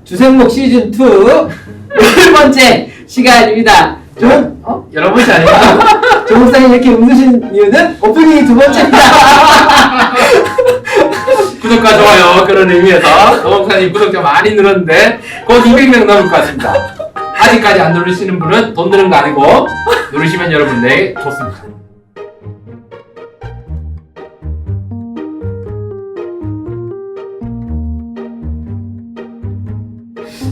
주생목 시즌 2 10번째 시간입니다. 여러 번째 아닌가? 조 목사님 이렇게 웃으신 이유는 오프닝이 2번째입니다. 구독과 좋아요 그런 의미에서 조 목사님 구독자 많이 늘었는데 곧 200명 넘을 것 같습니다. 아직까지 안 누르시는 분은 돈 드는 거 아니고 누르시면 여러분들 좋습니다.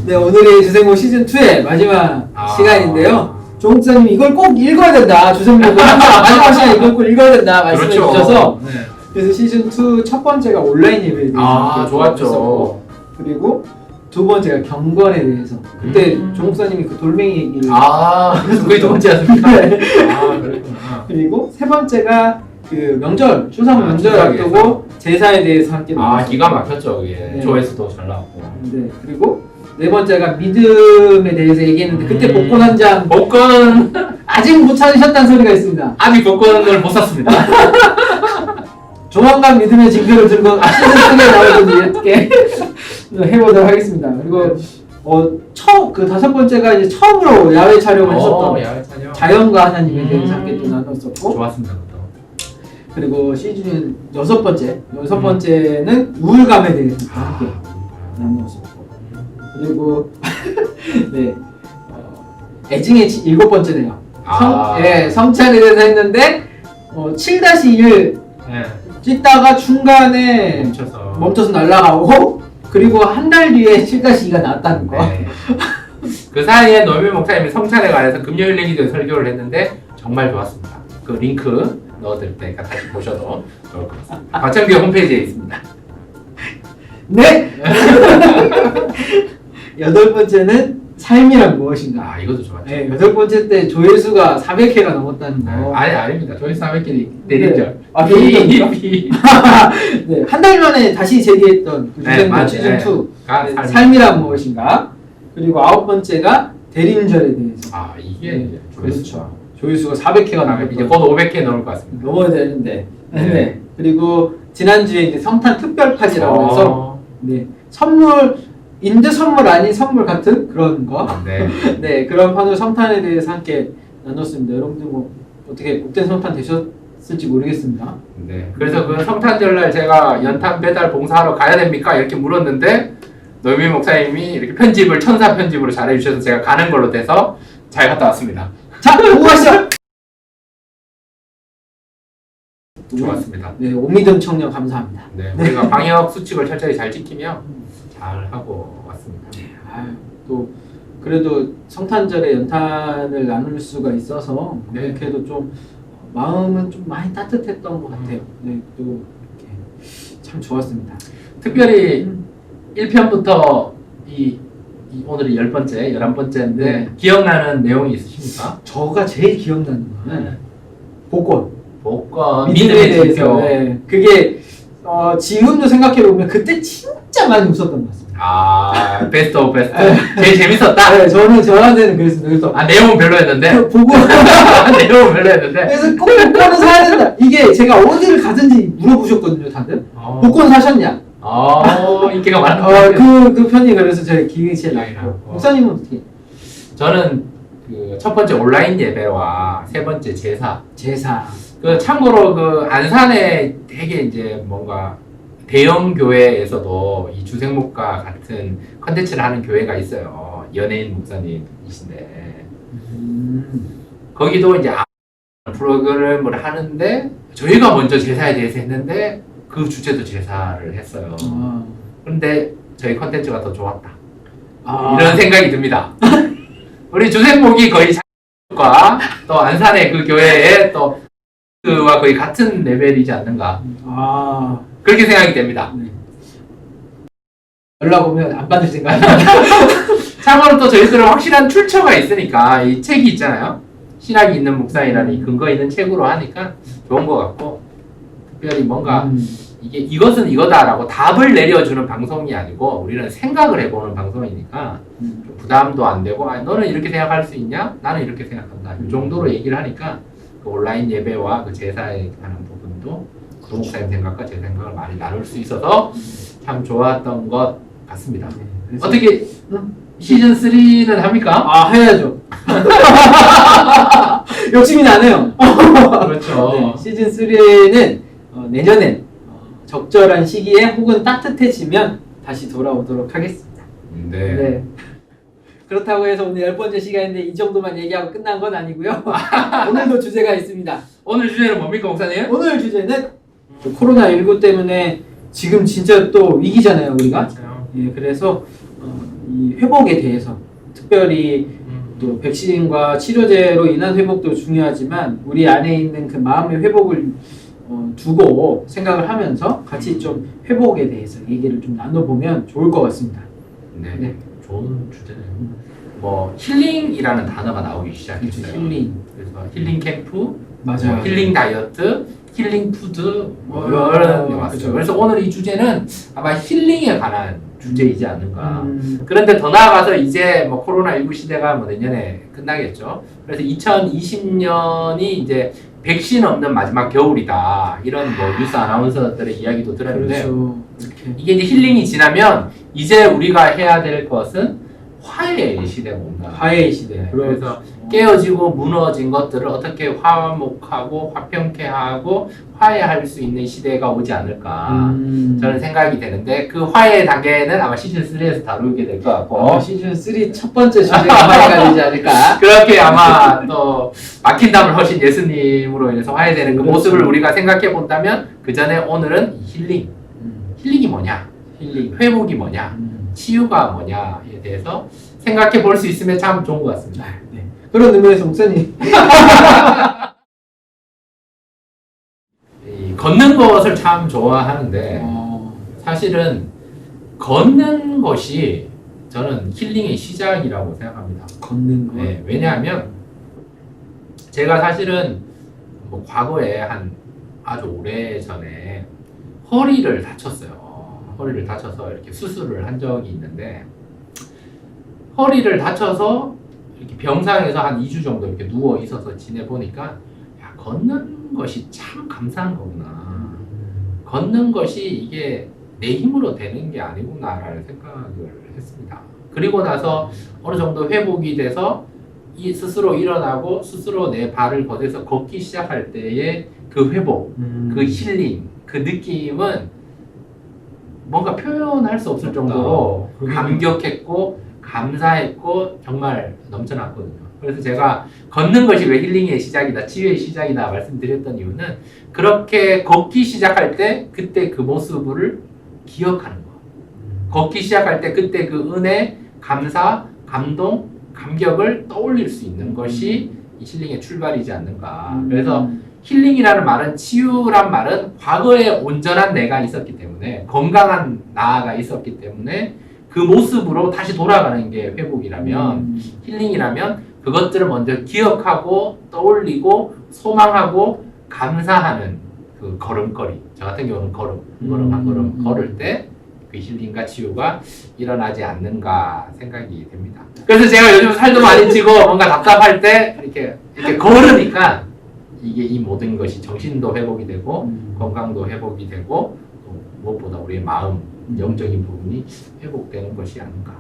네, 오늘이 주생목 시즌 2의 마지막 시간인데요. 조 목사님 이걸 꼭 읽어야 된다. 주생목은 마지막 시간 이걸 꼭 읽어야 된다 말씀해 주셔서 네. 그래서 시즌 2 첫 번째가 온라인 예배에 대해서 좋았죠. 그리고 두 번째가 경건에 대해서 그때 조 목사님이 그 돌멩이 얘기를 그게 두 번째였습니까? 네. 그렇구나. 그리고 세 번째가 그 명절 추석 명절 앞두고 제사에 대해서 함께 기가 막혔죠. 그게 네. 조회수도 잘 나왔고. 네, 그리고 네 번째가 믿음에 대해서 얘기했는데 그때 복권 한 장 복권 아직 못 찾으셨다는 소리가 있습니다. 아직 복권을 못 샀습니다. 조만간 믿음의 징표를 들고 시즌 3에 나오든지 어떻게 해보도록 하겠습니다. 그리고 그 다섯 번째가 이제 처음으로 야외 촬영을 했었던 야외 촬영. 자연과 하나님에 대해서 함께 또 나눴었고 좋았습니다. 그것도. 그리고 시즌 여섯 번째는 우울감에 대해서 함께 나누었었고 그리고 네 애증의 일곱 번째네요. 성찬에 대해서 했는데 7-1 네. 찍다가 중간에 멈춰서 날아가고 그리고 한 달 뒤에 7-2가 나왔다는 거. 네. 그 사이에 노미 목사님이 성찬에 관해서 금요일 얘기도 설교를 했는데 정말 좋았습니다. 그 링크 넣어드릴 테니까 다시 보셔도 좋을 것 같습니다. 과천교회 홈페이지에 있습니다. 네. 여덟 번째는 삶이란 무엇인가. 이것도 좋았죠. 네, 여덟 번째 때 조회수가 400회가 넘었다는 거. 아닙니다. 조회수 400개 내리죠. 내리죠. 네, 한 달 만에 다시 재개했던 그 주생목 시즌 2 삶이란 무엇인가. 그리고 아홉 번째가 대림절에 대해서. 이게 그렇죠. 조회수가 400회가 넘었던. 이제 곧 500개 넘을 것 같습니다. 넘어야 되는데. 네. 그리고 지난주에 이제 성탄 특별판이라고 해서 선물인데 선물 아닌 선물 같은 그런 거. 네. 네, 그런 판으로 성탄에 대해서 함께 나눴습니다. 여러분들 뭐 어떻게 복된 성탄 되셨을지 모르겠습니다. 네. 그래서 그 성탄절날 제가 연탄 배달 봉사하러 가야 됩니까? 이렇게 물었는데 노미 목사님이 이렇게 편집을 천사 편집으로 잘해주셔서 제가 가는 걸로 돼서 잘 갔다 왔습니다. 자, 보고 가시죠. 좋았습니다. 네, 오미듬 청년 감사합니다. 네, 우리가 방역 수칙을 철저히 잘 지키며 잘 하고 왔습니다. 또 그래도 성탄절에 연탄을 나눌 수가 있어서 그렇게도 좀 마음은 좀 많이 따뜻했던 것 같아요. 네, 또 이렇게 참 좋았습니다. 특별히 1편부터 오늘이 10번째, 11번째인데 기억나는 내용이 있으십니까? 저가 제일 기억나는 거는 복권. 믿음에 대해서. 네. 그게 지금도 생각해보면 그때 진짜 많이 웃었던 것 같습니다. 베스트 오브 베스트. 제일 재밌었다? 네, 저한테는 그랬습니다. 그래서 내용은 별로였는데? 보고 내용은 별로였는데? 그래서 꼭 복권을 사야 된다. 이게 제가 어디를 가든지 물어보셨거든요, 다들. 복권 사셨냐? 인기가 많은 그 편이 그래서 제가 기억이 제일 나요. 목사님은 어떻게? 저는 그 첫 번째 온라인 예배와 세 번째 제사. 참고로 그 안산에 되게 이제 뭔가 대형 교회에서도 이 주생목과 같은 컨텐츠를 하는 교회가 있어요. 연예인 목사님이신데 거기도 이제 프로그램을 하는데 저희가 먼저 제사에 대해서 했는데 그 주제도 제사를 했어요. 그런데 저희 컨텐츠가 더 좋았다. 이런 생각이 듭니다. 우리 주생목이 거의 과 또 안산의 그 교회에 또 그와 거의 같은 레벨이지 않는가. 그렇게 생각이 됩니다. 연락 오면 안 받을 생각. 참고로 또 저희들은 확실한 출처가 있으니까 이 책이 있잖아요. 신학이 있는 목사이라는 이 근거 있는 책으로 하니까 좋은 것 같고 특별히 뭔가 이것은 이거다라고 답을 내려주는 방송이 아니고 우리는 생각을 해보는 방송이니까 좀 부담도 안 되고 너는 이렇게 생각할 수 있냐? 나는 이렇게 생각한다. 이 정도로 얘기를 하니까 그 온라인 예배와 그 제사에 관한 부분도 그 목사님 생각과 제 생각을 많이 나눌 수 있어서 참 좋았던 것 같습니다. 네, 그래서 어떻게 응? 시즌 3는 합니까? 아, 해야죠. 욕심이 나네요. 그렇죠. 네, 시즌 3는 내년에 적절한 시기에 혹은 따뜻해지면 다시 돌아오도록 하겠습니다. 네. 네. 그렇다고 해서 오늘 10번째 시간인데 이 정도만 얘기하고 끝난 건 아니고요. 오늘도 주제가 있습니다. 오늘 주제는 뭡니까, 목사님? 오늘 주제는 코로나19 때문에 지금 진짜 또 위기잖아요, 우리가. 맞아요. 예, 그래서 이 회복에 대해서 특별히 또 백신과 치료제로 인한 회복도 중요하지만 우리 안에 있는 그 마음의 회복을 두고 생각을 하면서 같이 좀 회복에 대해서 얘기를 좀 나눠보면 좋을 것 같습니다. 네. 네. 좋은 주제네요. 뭐 힐링이라는 단어가 나오기 시작했어요. 힐링. 그래서 힐링 캠프, 맞아요. 뭐 힐링 다이어트, 힐링 푸드 뭐 어, 이런 게 왔어요. 그죠. 그래서 오늘 이 주제는 아마 힐링에 관한 주제이지 않는가. 음. 그런데 더 나아가서 이제 뭐 코로나19 시대가 뭐 내년에 끝나겠죠. 그래서 2020년이 이제 백신 없는 마지막 겨울이다. 이런 뭐 뉴스 아나운서들의 이야기도 들었는데 그렇죠. 이렇게. 이게 이제 힐링이 지나면 이제 우리가 해야 될 것은 화해의 시대가 온다. 화해의 시대. 그래서 깨어지고 무너진 것들을 어떻게 화목하고 화평케 하고 화해할 수 있는 시대가 오지 않을까 저는 생각이 되는데 그 화해 단계는 아마 시즌 3에서 다루게 될 것 같고 시즌 3 첫 번째 주제가 화해가 되지 않을까. 그렇게 아마 또 막힌 담을 허신 예수님으로 인해서 화해되는 그 그렇죠. 모습을 우리가 생각해 본다면 그 전에 오늘은 힐링, 힐링이 뭐냐, 힐링. 회복이 뭐냐, 치유가 뭐냐에 대해서 생각해 볼 수 있으면 참 좋은 것 같습니다. 네. 그런 의미에서 목사님. 이 걷는 것을 참 좋아하는데 사실은 걷는 것이 저는 힐링의 시작이라고 생각합니다. 걷는 거. 네, 왜냐하면 제가 사실은 뭐 과거에 한 아주 오래 전에 허리를 다쳤어요. 허리를 다쳐서 이렇게 수술을 한 적이 있는데 허리를 다쳐서 이렇게 병상에서 한 2주 정도 이렇게 누워 있어서 지내보니까 야, 걷는 것이 참 감사한 거구나. 걷는 것이 이게 내 힘으로 되는 게 아니구나라는 생각을 했습니다. 그리고 나서 어느 정도 회복이 돼서 스스로 일어나고 스스로 내 발을 걷어서 걷기 시작할 때의 그 회복, 그 힐링, 그 느낌은 뭔가 표현할 수 없을 정도로 감격했고 감사했고 정말 넘쳐났거든요. 그래서 제가 걷는 것이 왜 힐링의 시작이다, 치유의 시작이다 말씀드렸던 이유는 그렇게 걷기 시작할 때 그때 그 모습을 기억하는 거. 걷기 시작할 때 그때 그 은혜, 감사, 감동, 감격을 떠올릴 수 있는 것이 이 힐링의 출발이지 않는가. 그래서 힐링이라는 말은, 치유란 말은 과거에 온전한 내가 있었기 때문에, 건강한 나가 있었기 때문에 그 모습으로 다시 돌아가는 게 회복이라면, 힐링이라면 그것들을 먼저 기억하고 떠올리고 소망하고 감사하는 그 걸음걸이. 저 같은 경우는 걸음 한 걸음 걸을 때 그 힐링과 치유가 일어나지 않는가 생각이 됩니다. 그래서 제가 요즘 살도 많이 찌고 뭔가 답답할 때 이렇게 걸으니까 이게 이 모든 것이 정신도 회복이 되고 건강도 회복이 되고 또 무엇보다 우리의 마음, 영적인 부분이 회복되는 것이 아닌가.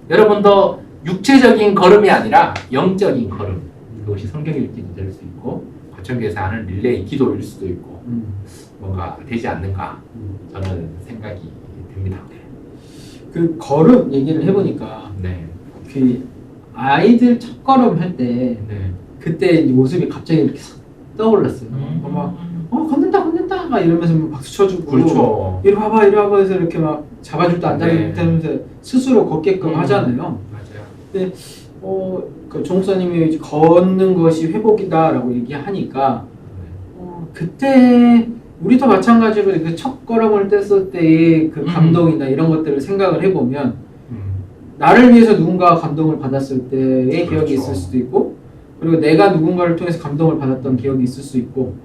여러분도 육체적인 걸음이 아니라 영적인 걸음, 그것이 성경 읽기도 될 수 있고 거천교에서 하는 릴레이 기도일 수도 있고 뭔가 되지 않는가 저는 생각이 됩니다. 그 걸음 얘기를 해보니까 네. 그 아이들 첫 걸음 할 때 네. 그때 이제 모습이 갑자기 이렇게 떠올랐어요. 막 걷는다 막 이러면서 막 박수 쳐주고 그렇죠. 이리 와봐 해서 이렇게 막 잡아줄 때 앉아줄 네. 때 하면서 스스로 걷게끔 하잖아요. 맞아요. 근데 그 종사님이 걷는 것이 회복이다라고 얘기하니까 그때 우리도 마찬가지로 그 첫 걸음을 뗐을 때의 그 감동이나 이런 것들을 생각을 해보면 나를 위해서 누군가가 감동을 받았을 때의 그렇죠. 기억이 있을 수도 있고, 그리고 내가 누군가를 통해서 감동을 받았던 기억이 있을 수 있고,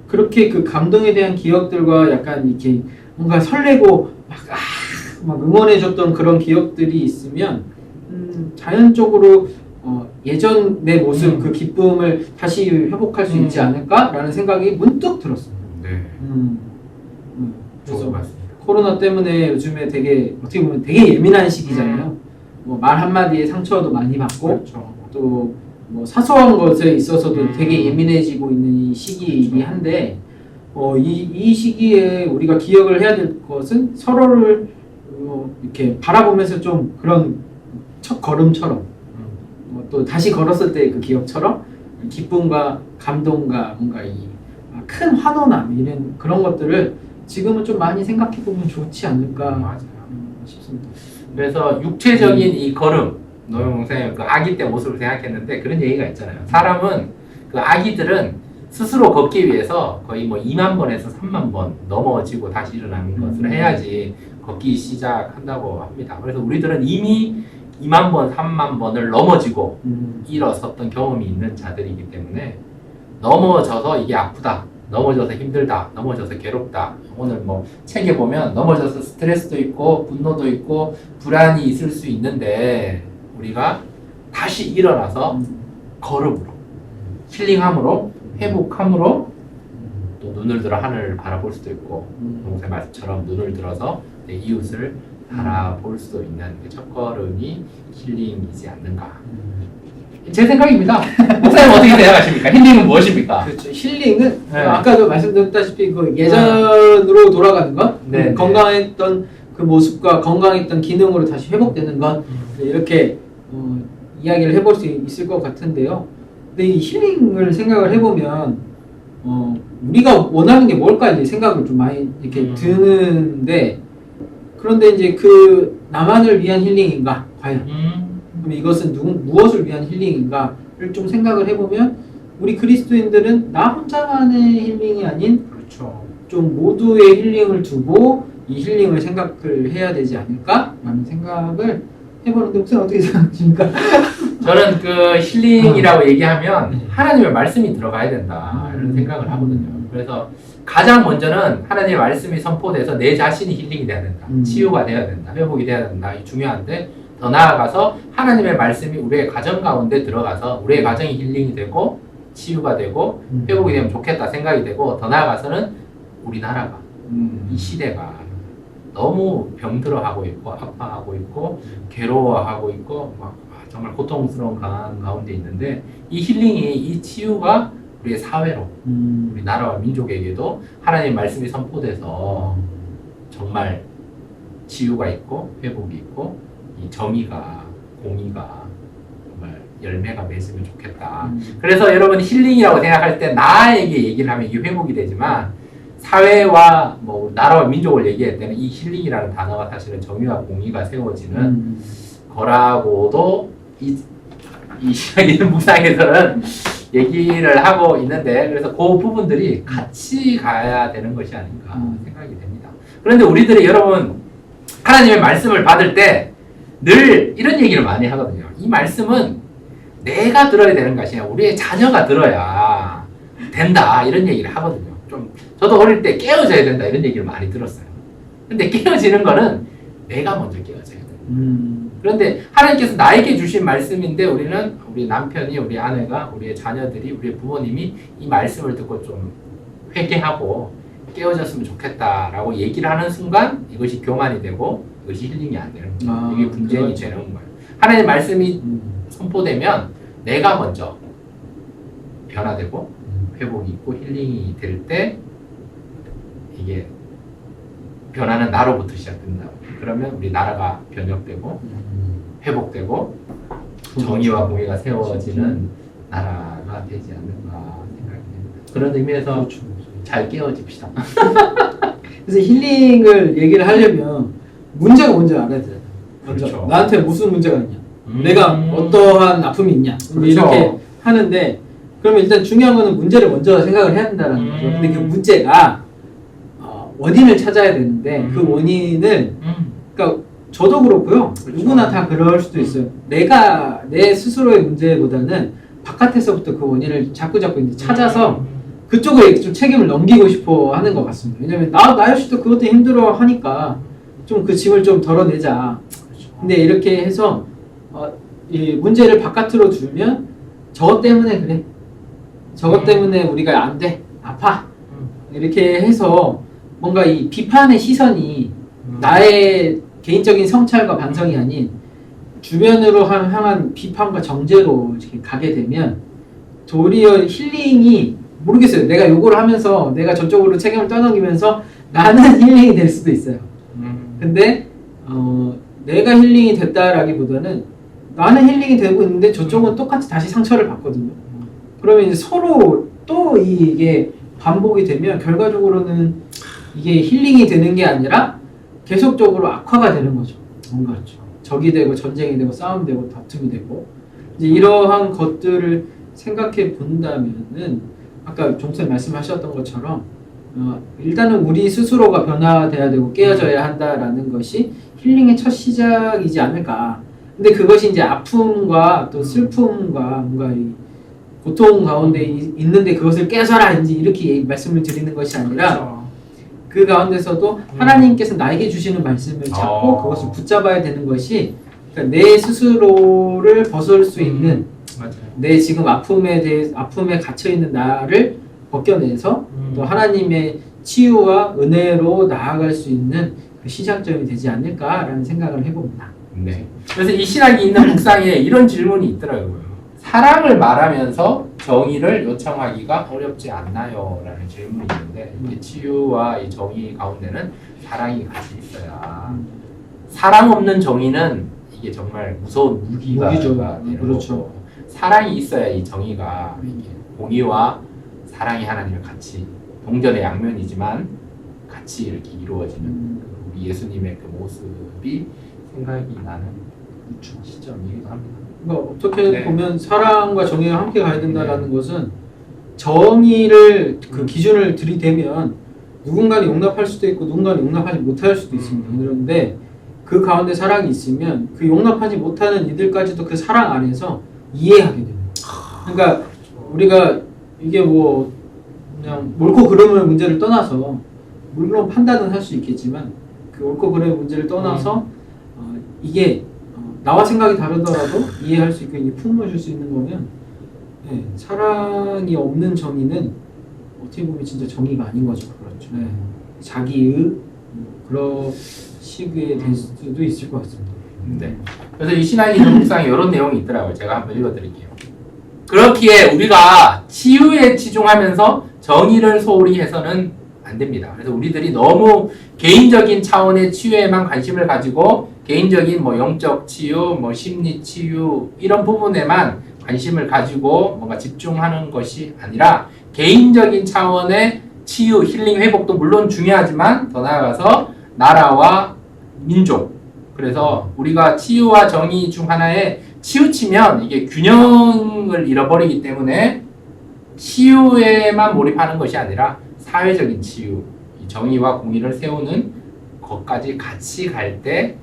그렇게 그 감동에 대한 기억들과 약간 이렇게 뭔가 설레고 막 응원해줬던 그런 기억들이 있으면 자연적으로 예전 내 모습, 그 기쁨을 다시 회복할 수 있지 않을까라는 생각이 문득 들었어요. 네. 그래서 좋은 말씀입니다. 코로나 때문에 요즘에 되게 어떻게 보면 되게 예민한 시기잖아요. 뭐 말 한마디에 상처도 많이 받고 그렇죠. 또 뭐 사소한 것에 있어서도 음. 되게 예민해지고 있는 이 시기이긴 한데 이 시기에 우리가 기억을 해야 될 것은 서로를 이렇게 바라보면서 좀 그런 첫 걸음처럼 또 다시 걸었을 때 그 기억처럼 기쁨과 감동과 뭔가 이 큰 환호남 이런 그런 것들을 지금은 좀 많이 생각해 보면 좋지 않을까 맞아요. 싶습니다. 그래서 육체적인 이 걸음, 노영 목사님 그 아기 때 모습을 생각했는데 그런 얘기가 있잖아요. 사람은 그 아기들은 스스로 걷기 위해서 거의 뭐 2만 번에서 3만 번 넘어지고 다시 일어나는 것을 해야지 걷기 시작한다고 합니다. 그래서 우리들은 이미 2만 번, 3만 번을 넘어지고 일어섰던 경험이 있는 자들이기 때문에 넘어져서 이게 아프다, 넘어져서 힘들다, 넘어져서 괴롭다. 오늘 뭐 책에 보면 넘어져서 스트레스도 있고 분노도 있고 불안이 있을 수 있는데 우리가 다시 일어나서 걸음으로 힐링함으로 회복함으로 또 눈을 들어 하늘을 바라볼 수도 있고 동생 말씀처럼 눈을 들어서 내 이웃을 바라볼 수도 있는 그 첫걸음이 힐링이지 않는가. 제 생각입니다. 목사님 어떻게 생각하십니까? 힐링은 무엇입니까? 그렇죠. 힐링은 네. 아까도 말씀드렸다시피 그 예전으로 돌아가는 것, 네, 건강했던 그 모습과 건강했던 기능으로 다시 회복되는 것 이렇게 이야기를 해볼 수 있을 것 같은데요. 근데 이 힐링을 생각을 해보면 우리가 원하는 게 뭘까 이제 생각을 좀 많이 이렇게 드는데 그런데 이제 그 나만을 위한 힐링인가 과연? 그럼 이것은 무엇을 위한 힐링인가를 좀 생각을 해보면 우리 그리스도인들은 나 혼자만의 힐링이 아닌 그렇죠. 좀 모두의 힐링을 두고 이 힐링을 생각을 해야 되지 않을까라는 생각을 해보는데 목사님 어떻게 생각하십니까? 저는 그 힐링이라고 얘기하면 하나님의 말씀이 들어가야 된다 이런 생각을 하거든요. 그래서 가장 먼저는 하나님의 말씀이 선포돼서 내 자신이 힐링이 돼야 된다. 치유가 돼야 된다. 회복이 돼야 된다. 이 중요한데 더 나아가서 하나님의 말씀이 우리의 가정 가운데 들어가서 우리의 가정이 힐링이 되고 치유가 되고 회복이 되면 좋겠다 생각이 되고 더 나아가서는 우리나라가 이 시대가 너무 병들어하고 있고 아파하고 있고 괴로워하고 있고 막 정말 고통스러운 가운데 있는데 이 힐링이 이 치유가 우리의 사회로 우리 나라와 민족에게도 하나님의 말씀이 선포돼서 정말 치유가 있고 회복이 있고 이 정의가 공의가 정말 열매가 맺으면 좋겠다. 그래서 여러분 힐링이라고 생각할 때 나에게 얘기를 하면 이게 회복이 되지만 사회와 뭐 나라와 민족을 얘기할 때는 이 힐링이라는 단어가 사실은 정의와 공의가 세워지는 거라고도 이 시간에 있는 묵상에서는 얘기를 하고 있는데 그래서 그 부분들이 같이 가야 되는 것이 아닌가 생각이 됩니다. 그런데 우리들이 여러분 하나님의 말씀을 받을 때 늘 이런 얘기를 많이 하거든요. 이 말씀은 내가 들어야 되는 것이 아니라 우리의 자녀가 들어야 된다 이런 얘기를 하거든요. 좀 저도 어릴 때 깨어져야 된다 이런 얘기를 많이 들었어요. 근데 깨어지는 거는 내가 먼저 깨어져야 돼요. 그런데 하나님께서 나에게 주신 말씀인데 우리는 우리 남편이 우리 아내가 우리의 자녀들이 우리의 부모님이 이 말씀을 듣고 좀 회개하고 깨어졌으면 좋겠다라고 얘기를 하는 순간 이것이 교만이 되고 이것이 힐링이 안 되는 거예요. 이게 분쟁이 그렇죠. 되는 거예요. 하나님의 말씀이 선포되면 내가 먼저 변화되고 회복이 있고 힐링이 될 때 이게 변화는 나로부터 시작된다. 그러면 우리 나라가 변혁되고 회복되고 정의와 공의가 세워지는 나라가 되지 않는가 생각이 됩니다. 그런 의미에서 잘 깨어집시다. 그래서 힐링을 얘기를 하려면 문제가 뭔지 알아야 되잖아요. 먼저 그렇죠. 나한테 무슨 문제가 있냐, 내가 어떠한 아픔이 있냐 그렇죠. 이렇게 하는데 그러면 일단 중요한 거는 문제를 먼저 생각을 해야 된다는 거죠. 근데 그 문제가 원인을 찾아야 되는데 그 원인을 그러니까 저도 그렇고요. 그렇죠. 누구나 다 그럴 수도 있어요. 내가 내 스스로의 문제보다는 바깥에서부터 그 원인을 자꾸 이제 찾아서 그쪽에 좀 책임을 넘기고 싶어 하는 것 같습니다. 왜냐면 나 역시도 그것도 힘들어 하니까 좀 그 짐을 좀 덜어내자. 근데 이렇게 해서 이 문제를 바깥으로 두면 저것 때문에 그래. 저것 때문에 우리가 안 돼. 아파. 이렇게 해서 뭔가 이 비판의 시선이 나의 개인적인 성찰과 반성이 아닌 주변으로 향한 비판과 정죄로 이렇게 가게 되면 도리어 힐링이 모르겠어요. 내가 요거를 하면서 내가 저쪽으로 책임을 떠넘기면서 나는 힐링이 될 수도 있어요. 근데 내가 힐링이 됐다라기보다는 나는 힐링이 되고 있는데 저쪽은 똑같이 다시 상처를 받거든요. 그러면 이제 서로 또 이게 반복이 되면 결과적으로는 이게 힐링이 되는 게 아니라 계속적으로 악화가 되는 거죠. 뭔가 적이 되고 전쟁이 되고 싸움이 되고 다툼이 되고 이제 이러한 것들을 생각해 본다면은 아까 종쌤 말씀하셨던 것처럼 일단은 우리 스스로가 변화돼야 되고 깨어져야 한다라는 것이 힐링의 첫 시작이지 않을까. 근데 그것이 이제 아픔과 또 슬픔과 뭔가 이 고통 가운데 있는데 그것을 깨서라 이제 이렇게 말씀을 드리는 것이 아니라 그 가운데서도 하나님께서 나에게 주시는 말씀을 찾고 그것을 붙잡아야 되는 것이 그러니까 내 스스로를 벗을 수 있는 내 지금 아픔에 갇혀 있는 나를 벗겨내서 또 하나님의 치유와 은혜로 나아갈 수 있는 그 시작점이 되지 않을까라는 생각을 해봅니다. 네. 그래서 이 신학이 있는 묵상에 이런 질문이 있더라고요. 사랑을 말하면서 정의를 요청하기가 어렵지 않나요? 라는 질문이 있는데 이게 치유와 이 정의 가운데는 사랑이 같이 있어야 사랑 없는 정의는 이게 정말 무서운 무기가 되는 그렇죠. 거고 사랑이 있어야 이 정의가 이게 공의와 사랑이 하나님을 같이 동전의 양면이지만 같이 이렇게 이루어지는 우리 예수님의 그 모습이 생각이 나는 시점이기도 합니다. 그러니까 어떻게 보면 사랑과 정의가 함께 가야 된다라는 것은 정의를 그 기준을 들이대면 누군가는 용납할 수도 있고 누군가는 용납하지 못할 수도 있습니다. 그런데 그 가운데 사랑이 있으면 그 용납하지 못하는 이들까지도 그 사랑 안에서 이해하게 됩니다. 그러니까 우리가 이게 뭐 그냥 옳고 그름의 문제를 떠나서 물론 판단은 할 수 있겠지만 그 옳고 그름의 문제를 떠나서 이게 나와 생각이 다르더라도 이해할 수 있고 이게 품어줄 수 있는 거면 사랑이 없는 정의는 어떻게 보면 진짜 정의가 아닌 거죠. 그렇죠. 자기의 그런 시기에 될 수도 있을 것 같습니다. 네. 그래서 이 신학의 있는 묵상에 이런 내용이 있더라고요. 제가 한번 읽어드릴게요. 그렇기에 우리가 치유에 치중하면서 정의를 소홀히 해서는 안 됩니다. 그래서 우리들이 너무 개인적인 차원의 치유에만 관심을 가지고 개인적인 뭐 영적 치유, 뭐 심리 치유 이런 부분에만 관심을 가지고 뭔가 집중하는 것이 아니라 개인적인 차원의 치유, 힐링, 회복도 물론 중요하지만 더 나아가서 나라와 민족 그래서 우리가 치유와 정의 중 하나에 치우치면 이게 균형을 잃어버리기 때문에 치유에만 몰입하는 것이 아니라 사회적인 치유, 이 정의와 공의를 세우는 것까지 같이 갈 때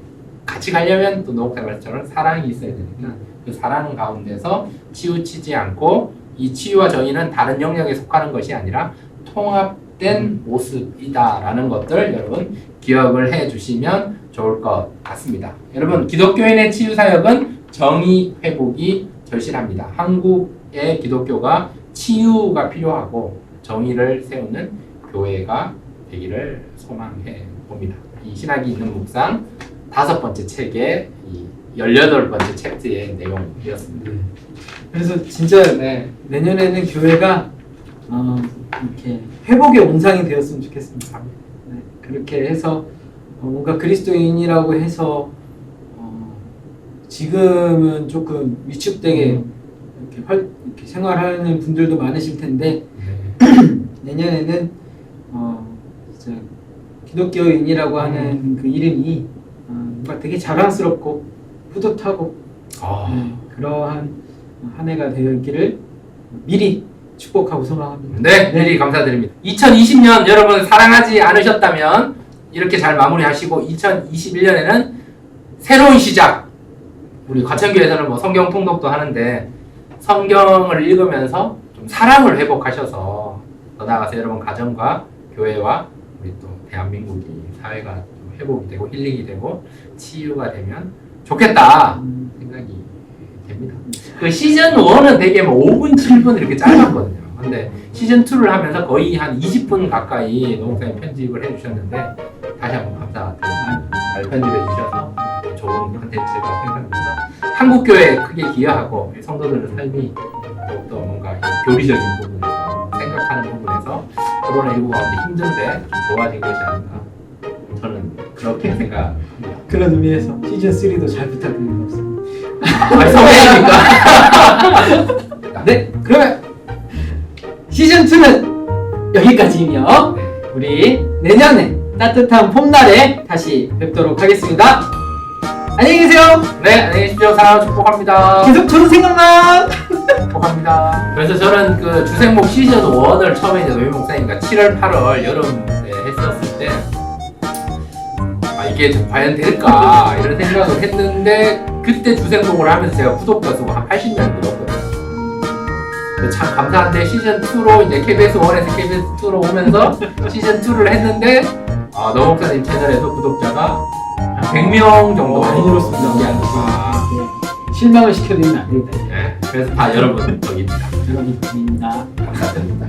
같이 가려면 또 노옥사 말처럼 사랑이 있어야 되니까 그 사랑 가운데서 치우치지 않고 이 치유와 정의는 다른 영역에 속하는 것이 아니라 통합된 모습이다라는 것들 여러분 기억을 해 주시면 좋을 것 같습니다. 여러분 기독교인의 치유 사역은 정의 회복이 절실합니다. 한국의 기독교가 치유가 필요하고 정의를 세우는 교회가 되기를 소망해 봅니다. 이 신학이 있는 묵상 5번째 책의 이 18번째 챕터의 내용이었습니다. 그래서 진짜 내년에는 교회가 이렇게 회복의 온상이 되었으면 좋겠습니다. 그렇게 해서 뭔가 그리스도인이라고 해서 지금은 조금 위축되게 이렇게 생활하는 분들도 많으실 텐데 내년에는 진짜 기독교인이라고 하는 그 이름이 뭔가 되게 자랑스럽고 뿌듯하고 그러한 한 해가 되었기를 미리 축복하고 소망합니다. 네, 미리 감사드립니다. 2020년 여러분 사랑하지 않으셨다면 이렇게 잘 마무리하시고 2021년에는 새로운 시작. 우리 과천교회에서는 뭐 성경 통독도 하는데 성경을 읽으면서 좀 사랑을 회복하셔서 더 나아가서 여러분 가정과 교회와 우리 또 대한민국이 사회가 좀 회복이 되고 힐링이 되고 치유가 되면 좋겠다 생각이 됩니다. 그 시즌 1은 되게 뭐 5분, 7분 이렇게 짧았거든요. 근데 시즌 2를 하면서 거의 한 20분 가까이 노목사님 편집을 해주셨는데 다시 한번 감사드립니다. 잘 편집해 주셔서 좋은 콘텐츠가 생산돼서 한국교회에 크게 기여하고 성도들의 삶이 또 뭔가 교리적인 부분에서 생각하는 부분에서 코로나19 가운데 힘든데 좀 좋아진 것이 아닌가 저는 그렇게 생각합니다. 그런 의미에서 시즌 3도 잘 부탁드립니다. 아니 성회입니까? 네, 그러면 시즌 2는 여기까지이며 우리 내년에 따뜻한 봄날에 다시 뵙도록 하겠습니다. 안녕히 계세요. 네, 안녕히 계십시오. 사랑 축복합니다. 계속 저는 생각만. 축복합니다. 그래서 저는 그 주생목 시즌 1을 처음에 이제 노인 목사님과 7월, 8월 여름에 했었을 때 아, 이게 과연 될까 이런 생각을 했는데 그때 주생목을 하면서 제가 구독자 수가 한 80명 늘었거든요. 참 감사한데 시즌 2로 이제 KBS 1에서 KBS 2로 오면서 시즌 2를 했는데 노 목사님 채널에서 구독자가 한 100명 정도 많이 늘었습니다. 넘게 안 됐어요. 네. 실망을 시켜드리면 안 되겠다. 네, 그래서 다 여러분 덕입니다. 여러분입니다. 감사드립니다.